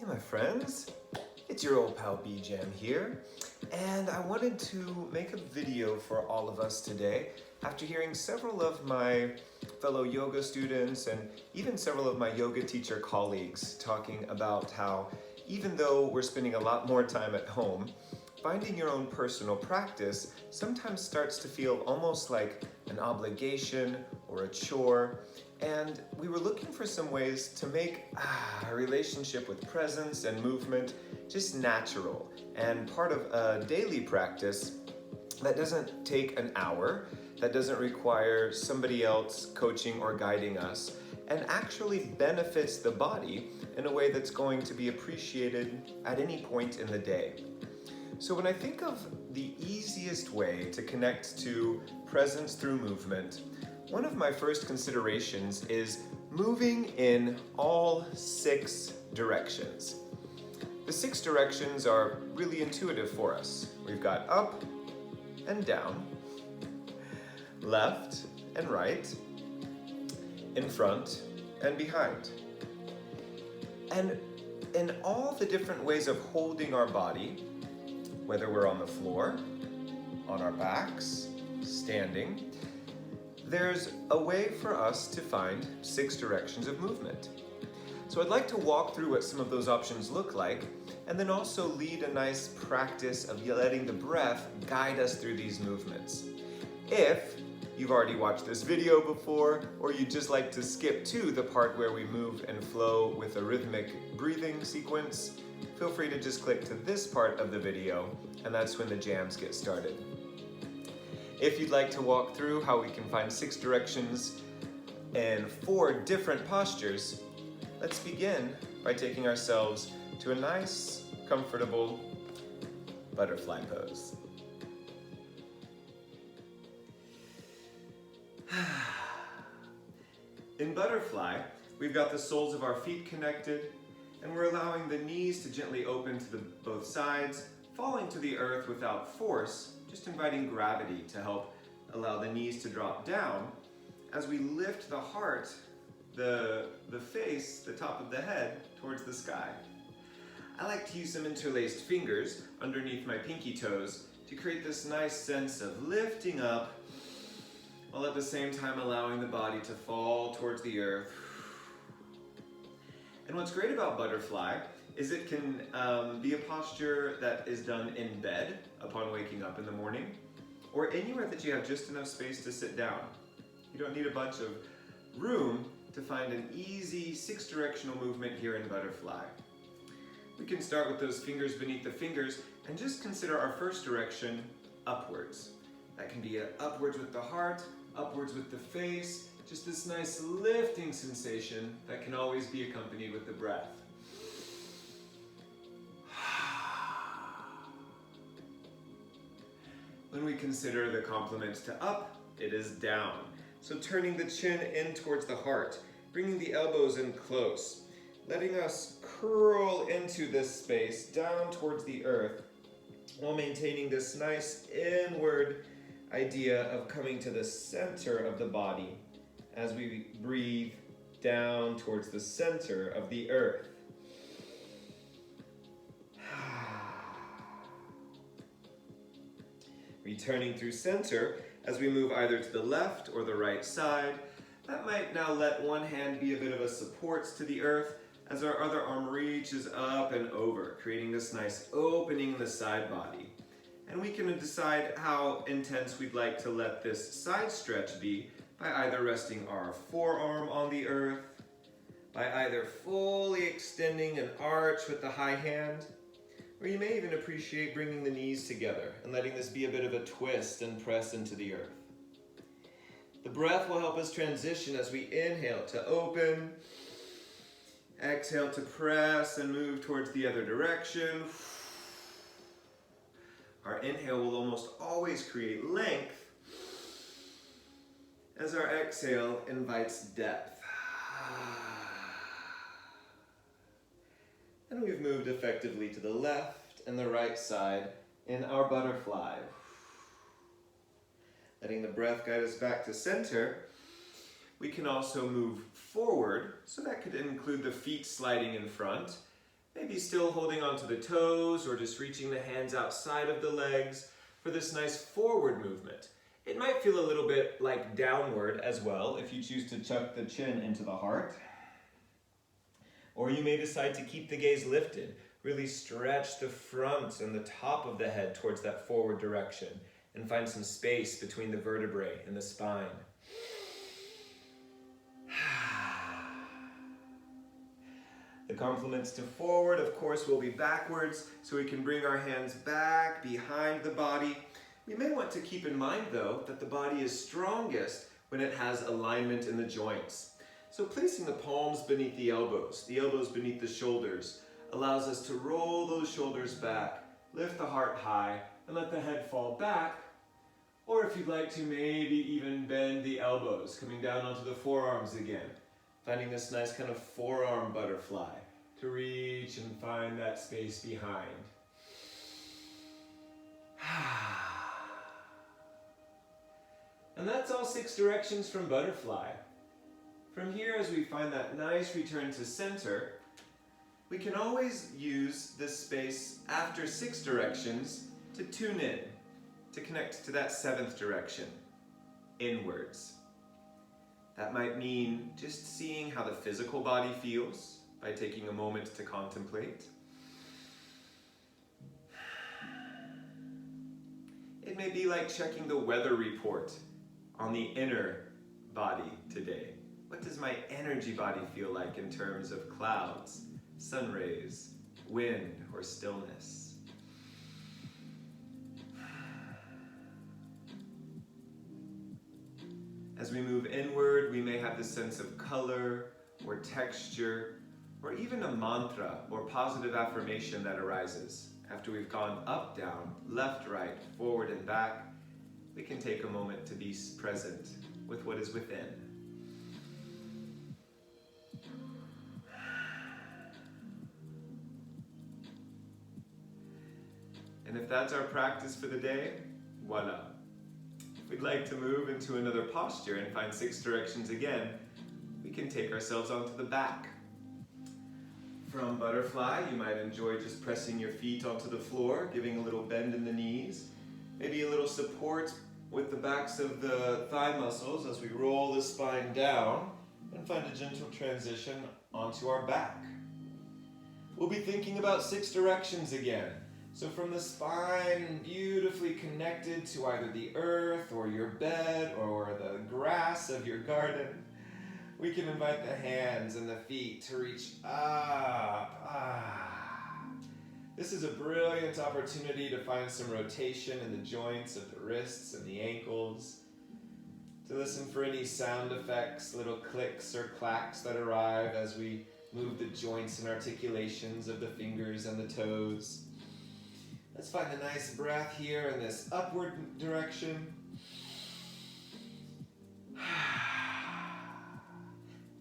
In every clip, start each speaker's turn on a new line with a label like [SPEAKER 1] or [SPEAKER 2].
[SPEAKER 1] Hey my friends, it's your old pal bjAm here, and I wanted to make a video for all of us today after hearing several of my fellow yoga students and even several of my yoga teacher colleagues talking about how even though we're spending a lot more time at home, finding your own personal practice sometimes starts to feel almost like an obligation or a chore. And we were looking for some ways to make our relationship with presence and movement just natural and part of a daily practice that doesn't take an hour, that doesn't require somebody else coaching or guiding us, and actually benefits the body in a way that's going to be appreciated at any point in the day. So when I think of the easiest way to connect to presence through movement, one of my first considerations is moving in all 6 directions. The 6 directions are really intuitive for us. We've got up and down, left and right, in front and behind. And in all the different ways of holding our body, whether we're on the floor, on our backs, standing, there's a way for us to find 6 directions of movement. So I'd like to walk through what some of those options look like, and then also lead a nice practice of letting the breath guide us through these movements. If you've already watched this video before, or you'd just like to skip to the part where we move and flow with a rhythmic breathing sequence, feel free to just click to this part of the video, and that's when the jams get started. If you'd like to walk through how we can find 6 directions and 4 different postures, let's begin by taking ourselves to a nice, comfortable butterfly pose. In butterfly, we've got the soles of our feet connected, and we're allowing the knees to gently open to both sides, falling to the earth without force, just inviting gravity to help allow the knees to drop down as we lift the heart, the face, the top of the head towards the sky. I like to use some interlaced fingers underneath my pinky toes to create this nice sense of lifting up while at the same time allowing the body to fall towards the earth. And what's great about butterfly is it can be a posture that is done in bed upon waking up in the morning, or anywhere that you have just enough space to sit down. You don't need a bunch of room to find an easy 6-directional movement here in butterfly. We can start with those fingers beneath the fingers and just consider our first direction upwards. That can be upwards with the heart, upwards with the face, just this nice lifting sensation that can always be accompanied with the breath. When we consider the complement to up, it is down. So turning the chin in towards the heart, bringing the elbows in close, letting us curl into this space down towards the earth while maintaining this nice inward idea of coming to the center of the body as we breathe down towards the center of the earth. Returning through center as we move either to the left or the right side. That might now let one hand be a bit of a support to the earth as our other arm reaches up and over, creating this nice opening in the side body. And we can decide how intense we'd like to let this side stretch be by either resting our forearm on the earth, by either fully extending an arch with the high hand, or you may even appreciate bringing the knees together and letting this be a bit of a twist and press into the earth. The breath will help us transition as we inhale to open, exhale to press and move towards the other direction. Our inhale will almost always create length as our exhale invites depth. And we've moved effectively to the left and the right side in our butterfly. Letting the breath guide us back to center, we can also move forward, so that could include the feet sliding in front, Maybe still holding onto the toes or just reaching the hands outside of the legs for this nice forward movement. It might feel a little bit like downward as well if you choose to chuck the chin into the heart. Or you may decide to keep the gaze lifted. Really stretch the front and the top of the head towards that forward direction and find some space between the vertebrae and the spine. The complements to forward, of course, will be backwards, so we can bring our hands back behind the body. We may want to keep in mind, though, that the body is strongest when it has alignment in the joints. So placing the palms beneath the elbows beneath the shoulders, allows us to roll those shoulders back, lift the heart high, and let the head fall back. Or if you'd like to, maybe even bend the elbows, coming down onto the forearms again. Finding this nice kind of forearm butterfly to reach and find that space behind. And that's all 6 directions from butterfly. From here, as we find that nice return to center, we can always use this space after 6 directions to tune in, to connect to that 7th direction, inwards. That might mean just seeing how the physical body feels by taking a moment to contemplate. It may be like checking the weather report on the inner body today. What does my energy body feel like in terms of clouds, sun rays, wind, or stillness? As we move inward, we may have the sense of color or texture, or even a mantra or positive affirmation that arises. After we've gone up, down, left, right, forward, and back, we can take a moment to be present with what is within. And if that's our practice for the day, voila. If we'd like to move into another posture and find 6 directions again, we can take ourselves onto the back. From butterfly, you might enjoy just pressing your feet onto the floor, giving a little bend in the knees, maybe a little support with the backs of the thigh muscles as we roll the spine down and find a gentle transition onto our back. We'll be thinking about 6 directions again. So from the spine, beautifully connected to either the earth or your bed or the grass of your garden, we can invite the hands and the feet to reach up. This is a brilliant opportunity to find some rotation in the joints of the wrists and the ankles, to listen for any sound effects, little clicks or clacks that arrive as we move the joints and articulations of the fingers and the toes. Let's find a nice breath here in this upward direction.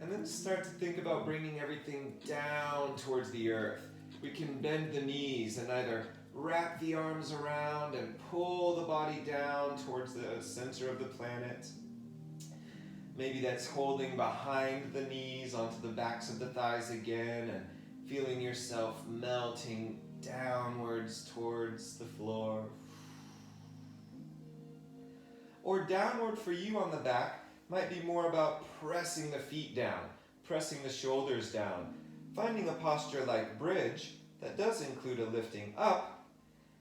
[SPEAKER 1] And then start to think about bringing everything down towards the earth. We can bend the knees and either wrap the arms around and pull the body down towards the center of the planet. Maybe that's holding behind the knees onto the backs of the thighs again and feeling yourself melting downwards towards the floor. Or downward for you on the back might be more about pressing the feet down, pressing the shoulders down, finding a posture like bridge that does include a lifting up,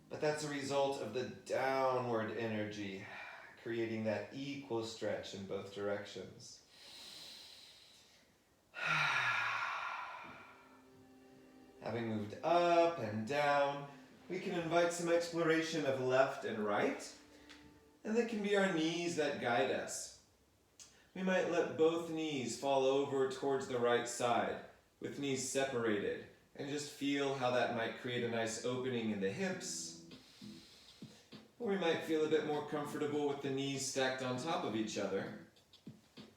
[SPEAKER 1] but that's a result of the downward energy, creating that equal stretch in both directions. Having moved up and down, we can invite some exploration of left and right, and that can be our knees that guide us. We might let both knees fall over towards the right side, with knees separated, and just feel how that might create a nice opening in the hips. Or we might feel a bit more comfortable with the knees stacked on top of each other.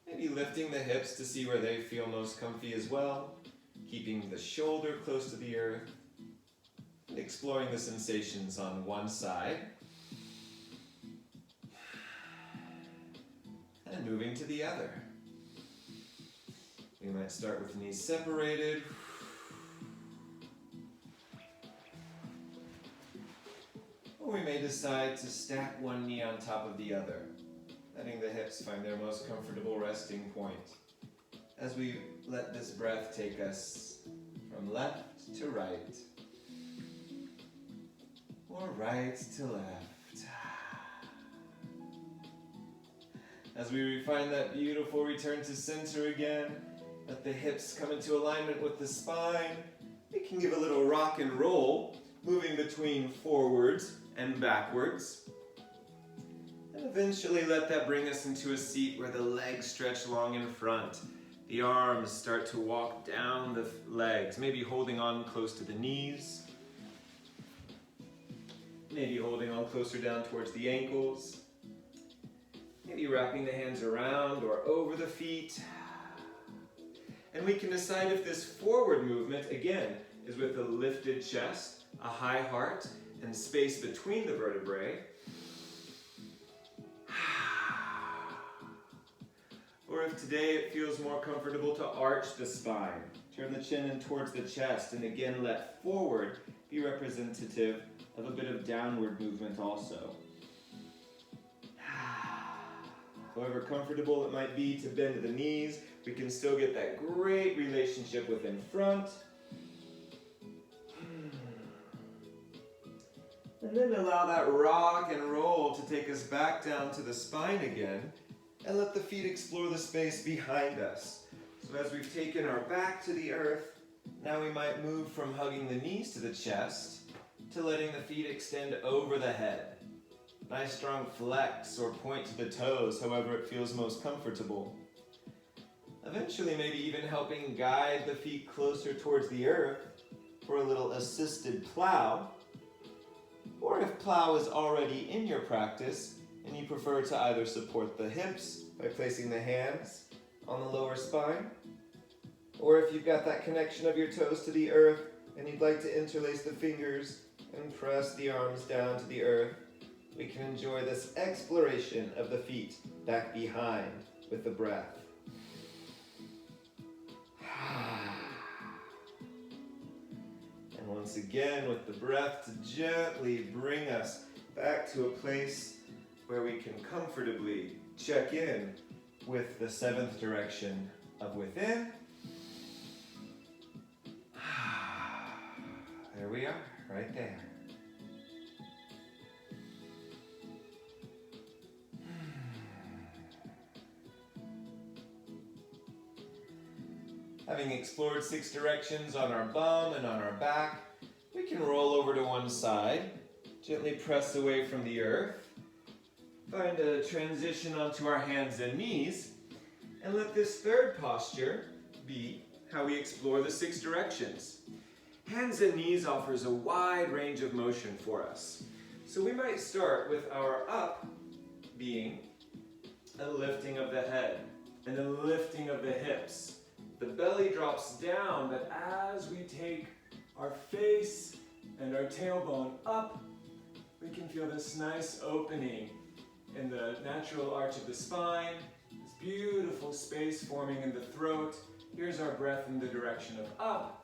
[SPEAKER 1] Maybe lifting the hips to see where they feel most comfy as well, keeping the shoulder close to the earth, and exploring the sensations on one side, and moving to the other. We might start with knees separated, Or we may decide to stack one knee on top of the other, letting the hips find their most comfortable resting point as we let this breath take us from left to right, or right to left. As we refine that beautiful return to center again, let the hips come into alignment with the spine. We can give a little rock and roll, moving between forwards and backwards. And eventually let that bring us into a seat where the legs stretch long in front. The arms start to walk down the legs, maybe holding on close to the knees. Maybe holding on closer down towards the ankles. Maybe wrapping the hands around or over the feet. And we can decide if this forward movement, again, is with a lifted chest, a high heart, and space between the vertebrae. Or if today it feels more comfortable to arch the spine, turn the chin in towards the chest, and again let forward be representative of a bit of downward movement also. However comfortable it might be to bend the knees, we can still get that great relationship with in front. And then allow that rock and roll to take us back down to the spine again, and let the feet explore the space behind us. So as we've taken our back to the earth, now we might move from hugging the knees to the chest to letting the feet extend over the head. Nice strong flex or point to the toes, however it feels most comfortable. Eventually maybe even helping guide the feet closer towards the earth for a little assisted plow. Or if plow is already in your practice, and you prefer to either support the hips by placing the hands on the lower spine, or if you've got that connection of your toes to the earth and you'd like to interlace the fingers and press the arms down to the earth, we can enjoy this exploration of the feet back behind with the breath. And once again with the breath to gently bring us back to a place where we can comfortably check in with the seventh direction of within. There we are, right there. Having explored 6 directions on our bum and on our back, we can roll over to one side, gently press away from the earth, find a transition onto our hands and knees, and let this third posture be how we explore the 6 directions. Hands and knees offers a wide range of motion for us. So we might start with our up being a lifting of the head and a lifting of the hips. The belly drops down, but as we take our face and our tailbone up, we can feel this nice opening in the natural arch of the spine, this beautiful space forming in the throat. Here's our breath in the direction of up.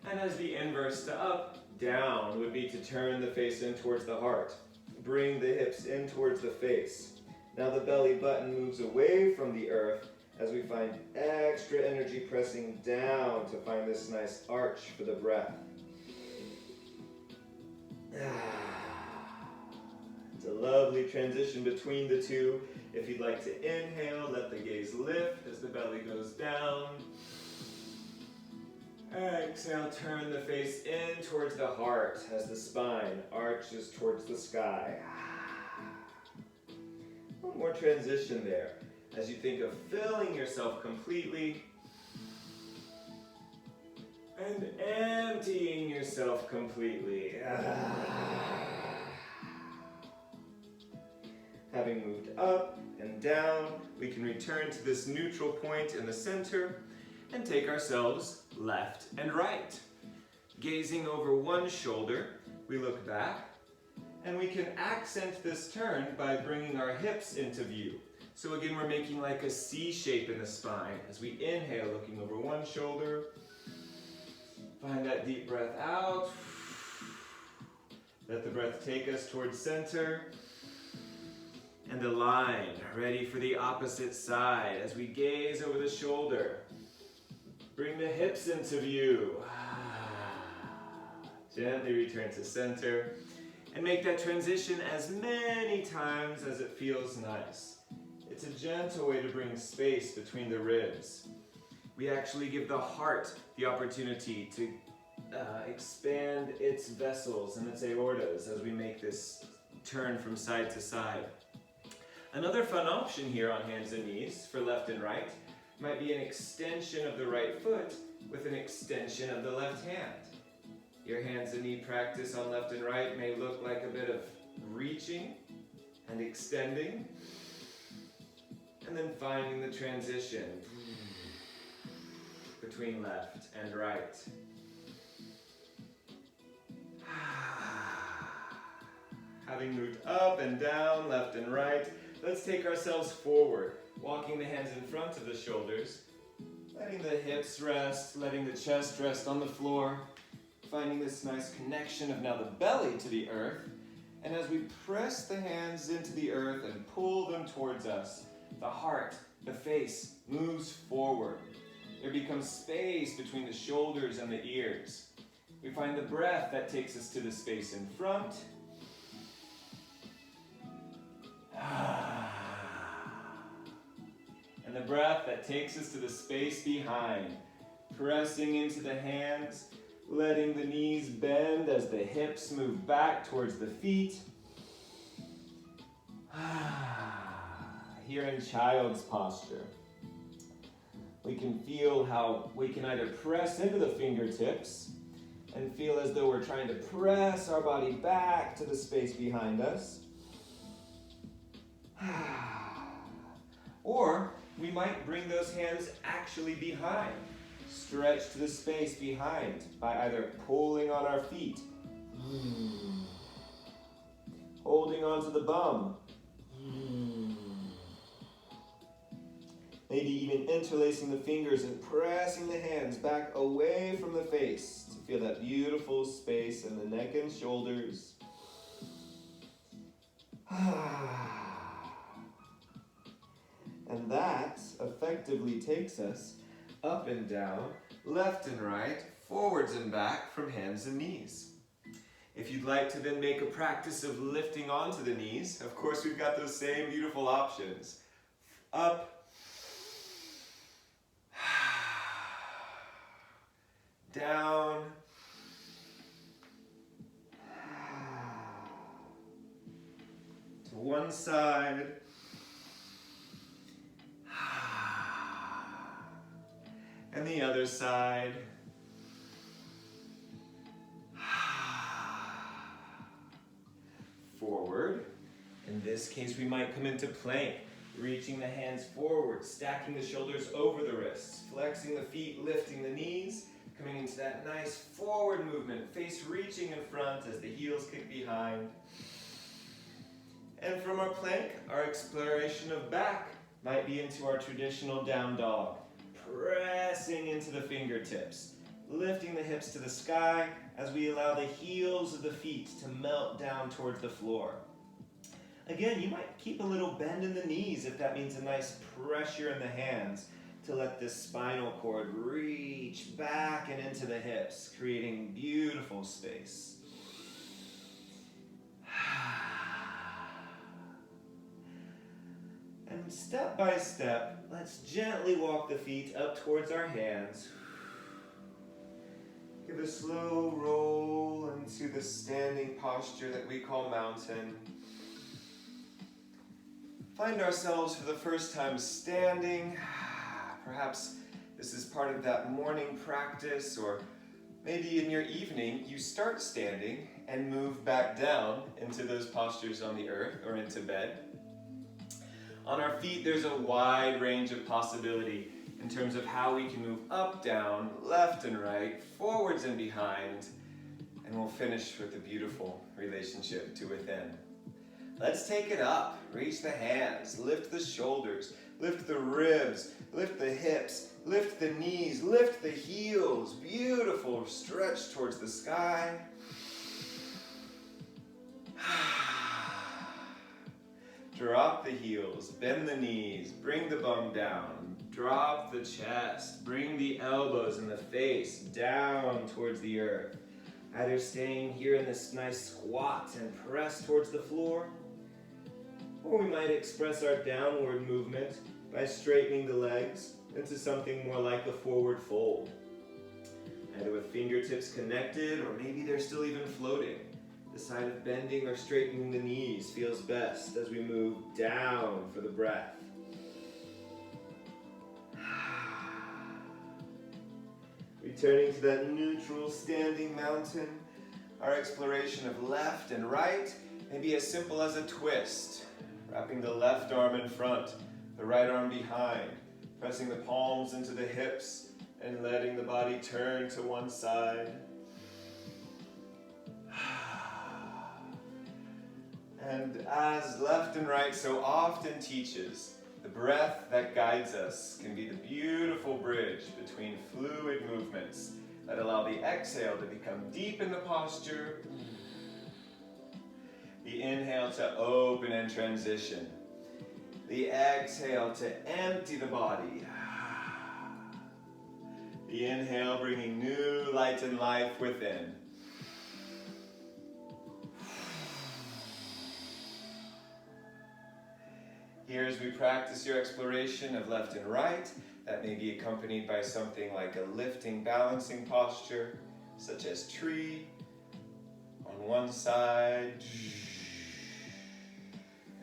[SPEAKER 1] And as the inverse to up, down would be to turn the face in towards the heart. Bring the hips in towards the face. Now the belly button moves away from the earth as we find extra energy pressing down to find this nice arch for the breath. It's a lovely transition between the two. If you'd like to inhale, let the gaze lift as the belly goes down. Exhale, turn the face in towards the heart as the spine arches towards the sky. One more transition there as you think of filling yourself completely and emptying yourself completely. Having moved up and down, we can return to this neutral point in the center and take ourselves left and right. Gazing over one shoulder, we look back, and we can accent this turn by bringing our hips into view. So again, we're making like a C shape in the spine as we inhale, looking over one shoulder, Find that deep breath out. Let the breath take us towards center. And align, ready for the opposite side as we gaze over the shoulder. Bring the hips into view. Gently return to center. And make that transition as many times as it feels nice. It's a gentle way to bring space between the ribs. We actually give the heart the opportunity to expand its vessels and its aortas as we make this turn from side to side. Another fun option here on hands and knees for left and right might be an extension of the right foot with an extension of the left hand. Your hands and knee practice on left and right may look like a bit of reaching and extending, and then finding the transition between left and right. Having moved up and down, left and right, let's take ourselves forward, walking the hands in front of the shoulders, letting the hips rest, letting the chest rest on the floor, finding this nice connection of now the belly to the earth. And as we press the hands into the earth and pull them towards us, the heart, the face moves forward. There becomes space between the shoulders and the ears. We find the breath that takes us to the space in front. And the breath that takes us to the space behind, pressing into the hands, letting the knees bend as the hips move back towards the feet. Here in child's posture, we can feel how we can either press into the fingertips and feel as though we're trying to press our body back to the space behind us. Or we might bring those hands actually behind, stretch to the space behind by either pulling on our feet, holding onto the bum, maybe even interlacing the fingers and pressing the hands back away from the face to feel that beautiful space in the neck and shoulders. And that effectively takes us up and down, left and right, forwards and back from hands and knees. If you'd like to then make a practice of lifting onto the knees, of course we've got those same beautiful options. Up, down, to one side, and the other side. Forward. In this case, we might come into plank, reaching the hands forward, stacking the shoulders over the wrists, flexing the feet, lifting the knees, coming into that nice forward movement, face reaching in front as the heels kick behind. And from our plank, our exploration of back might be into our traditional down dog. Pressing into the fingertips, lifting the hips to the sky as we allow the heels of the feet to melt down towards the floor. Again, you might keep a little bend in the knees if that means a nice pressure in the hands to let this spinal cord reach back and into the hips, creating beautiful space. And step by step, let's gently walk the feet up towards our hands. Give a slow roll into the standing posture that we call mountain. Find ourselves for the first time standing. Perhaps this is part of that morning practice, or maybe in your evening you start standing and move back down into those postures on the earth or into bed. On our feet, there's a wide range of possibility in terms of how we can move up, down, left and right, forwards and behind, and we'll finish with a beautiful relationship to within. Let's take it up. Reach the hands, lift the shoulders, lift the ribs, lift the hips, lift the knees, lift the heels. Beautiful stretch towards the sky. Drop the heels, bend the knees, bring the bum down, drop the chest, bring the elbows and the face down towards the earth. Either staying here in this nice squat and press towards the floor, or we might express our downward movement by straightening the legs into something more like a forward fold. Either with fingertips connected, or maybe they're still even floating. Decide if bending or straightening the knees feels best as we move down for the breath. Returning to that neutral standing mountain, our exploration of left and right may be as simple as a twist. Wrapping the left arm in front, the right arm behind, pressing the palms into the hips and letting the body turn to one side. And as left and right so often teaches, the breath that guides us can be the beautiful bridge between fluid movements that allow the exhale to become deep in the posture, the inhale to open and transition, the exhale to empty the body, the inhale bringing new light and life within. Here as we practice your exploration of left and right, that may be accompanied by something like a lifting, balancing posture, such as tree on one side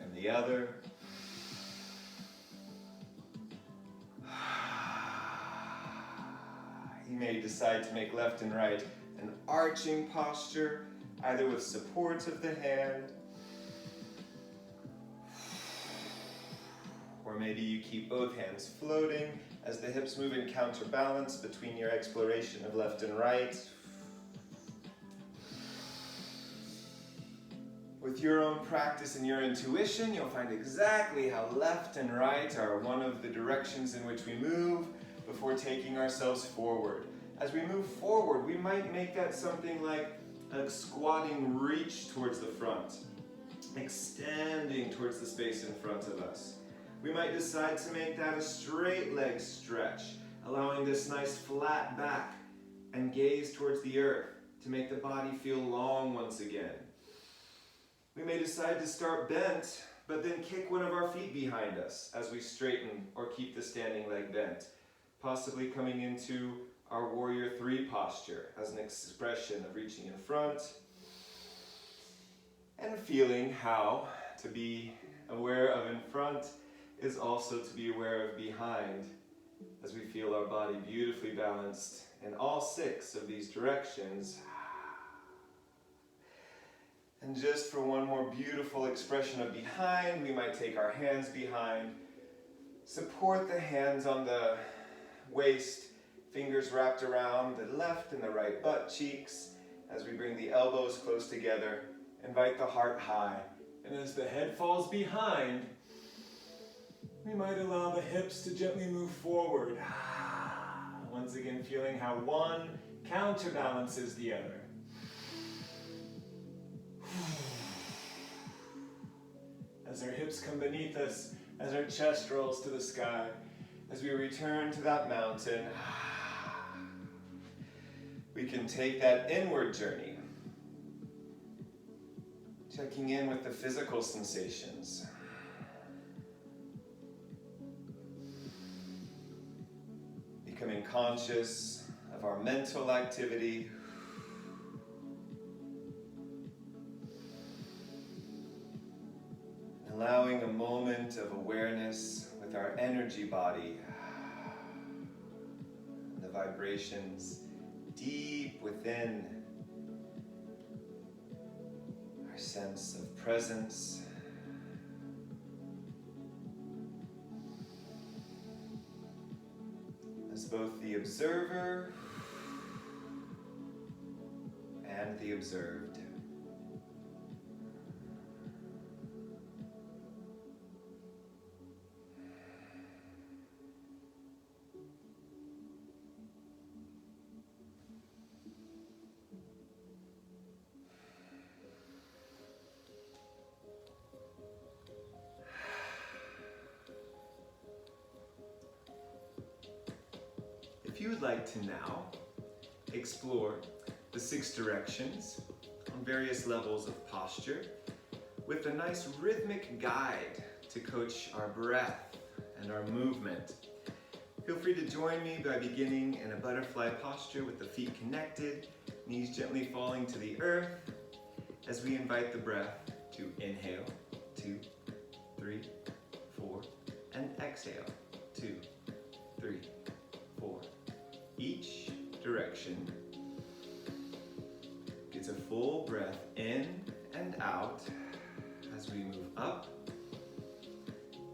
[SPEAKER 1] and the other. You may decide to make left and right an arching posture, either with support of the hand, or maybe you keep both hands floating as the hips move in counterbalance between your exploration of left and right. With your own practice and your intuition, you'll find exactly how left and right are one of the directions in which we move before taking ourselves forward. As we move forward, we might make that something like a squatting reach towards the front, extending towards the space in front of us. We might decide to make that a straight leg stretch, allowing this nice flat back and gaze towards the earth to make the body feel long once again. We may decide to start bent, but then kick one of our feet behind us as we straighten or keep the standing leg bent, possibly coming into our warrior three posture as an expression of reaching in front and feeling how to be aware of in front is also to be aware of behind, as we feel our body beautifully balanced in all six of these directions. And just for one more beautiful expression of behind, we might take our hands behind, support the hands on the waist, fingers wrapped around the left and the right butt cheeks as we bring the elbows close together, invite the heart high, and as the head falls behind, we might allow the hips to gently move forward. Once again, feeling how one counterbalances the other. As our hips come beneath us, as our chest rolls to the sky, as we return to that mountain, we can take that inward journey, checking in with the physical sensations. Becoming conscious of our mental activity. Allowing a moment of awareness with our energy body. The vibrations deep within. Our sense of presence. As both the observer and the observed. if you would like to now explore the 6 directions on various levels of posture with a nice rhythmic guide to coach our breath and our movement, feel free to join me by beginning in a butterfly posture with the feet connected, knees gently falling to the earth, as we invite the breath to inhale, 2, 3, 4, and exhale, 2, 3, 4. Each direction gets a full breath in and out as we move up,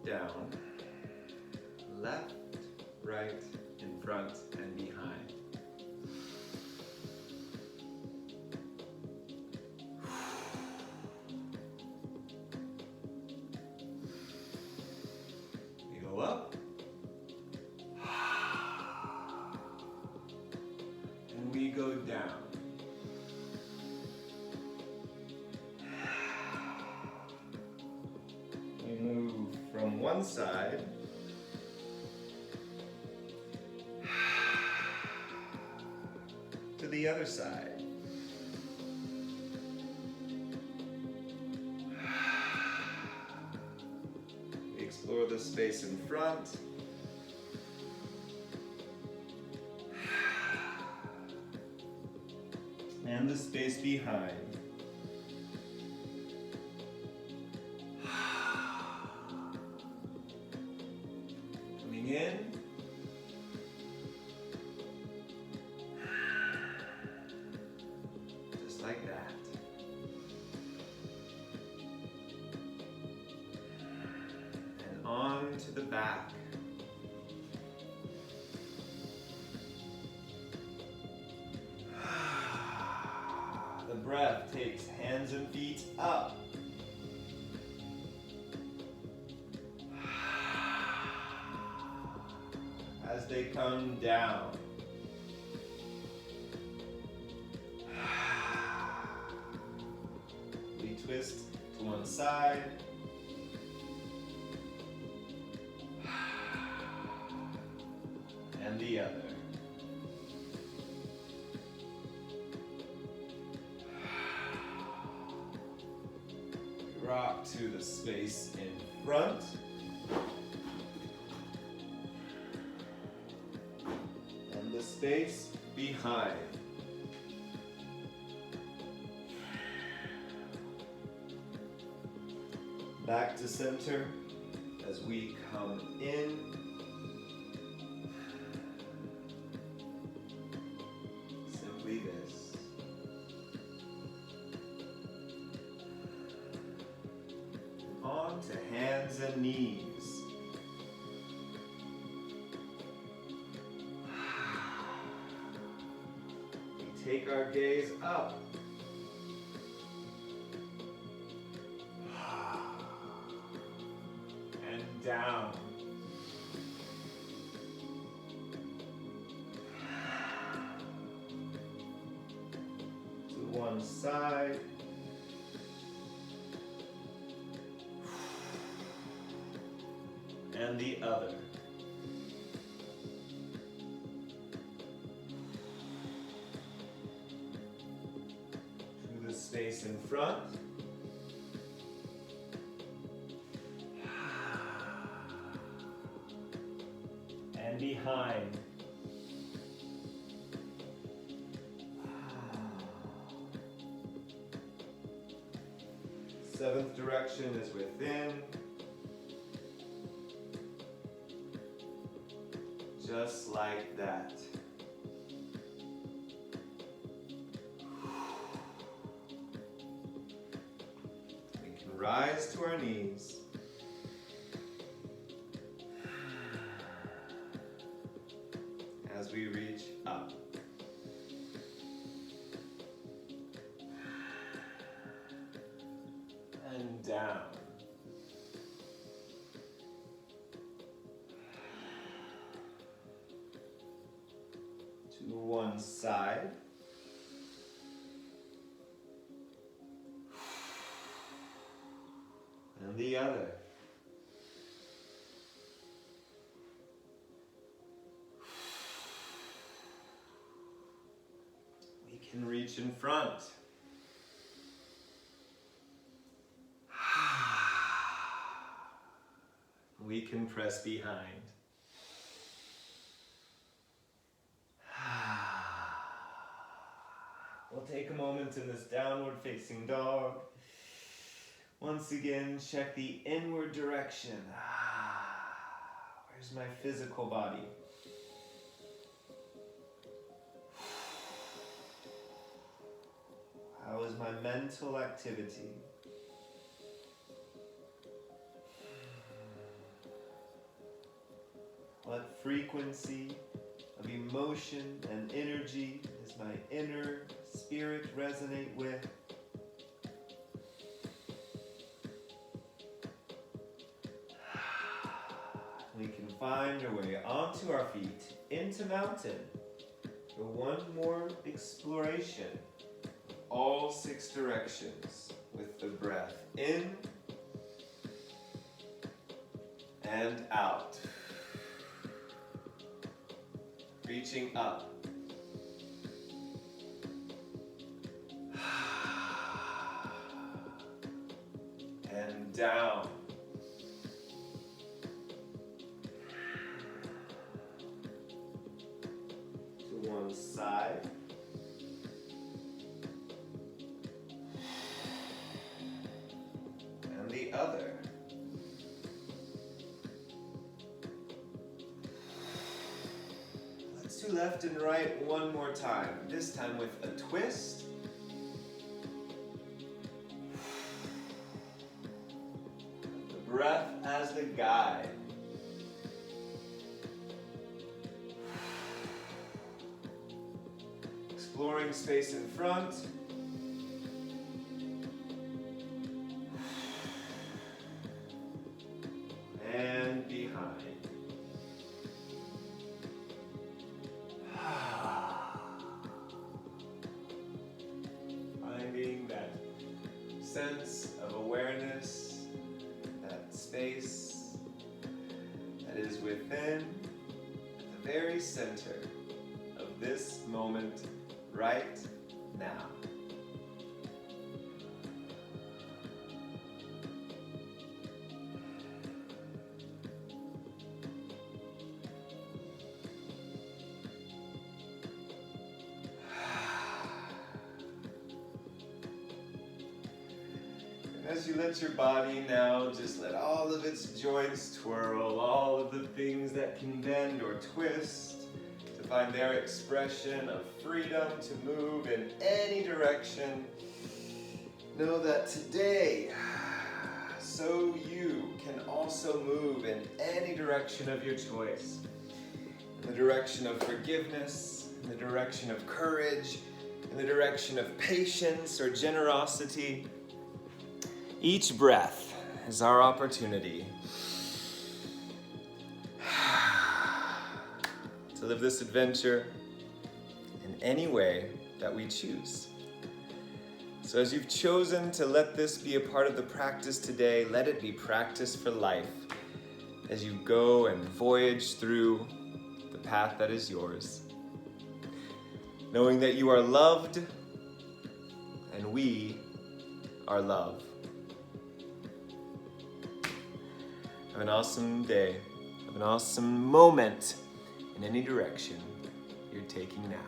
[SPEAKER 1] down, left, right, in front, and behind. We go up, and we go down. We move from one side to the other side. We explore the space in front. And the space behind. Coming in. Just like that. And on to the back. The breath takes hands and feet up. As they come down. We twist to one side. And the other. Rock to the space in front. And the space behind. Back to center as we come in. Simply this. On to hands and knees. We take our gaze up. And down. To one side. And the other. To the space in front. And behind. Seventh direction is within. Just like that. We can rise to our knees. As we reach up. And down. To one side. And the other. can reach in front. We can press behind. We'll take a moment in this downward facing dog. Once again, check the inward direction. Where's my physical body? How is my mental activity? What frequency of emotion and energy does my inner spirit resonate with? We can find our way onto our feet, into mountain, for one more exploration of all 6 directions with the breath in and out. Reaching up. And down. To one side. And the other. To left and right one more time, this time with a twist. The breath as the guide. Exploring space in front. And behind. Sense of awareness, that space that is within, at the very center of this moment right now. As you let your body now just let all of its joints twirl, all of the things that can bend or twist to find their expression of freedom to move in any direction, know that today, so you can also move in any direction of your choice. In the direction of forgiveness, in the direction of courage, in the direction of patience or generosity. Each breath is our opportunity to live this adventure in any way that we choose. So as you've chosen to let this be a part of the practice today, let it be practice for life as you go and voyage through the path that is yours. Knowing that you are loved and we are love. Have an awesome day. Have an awesome moment in any direction you're taking now.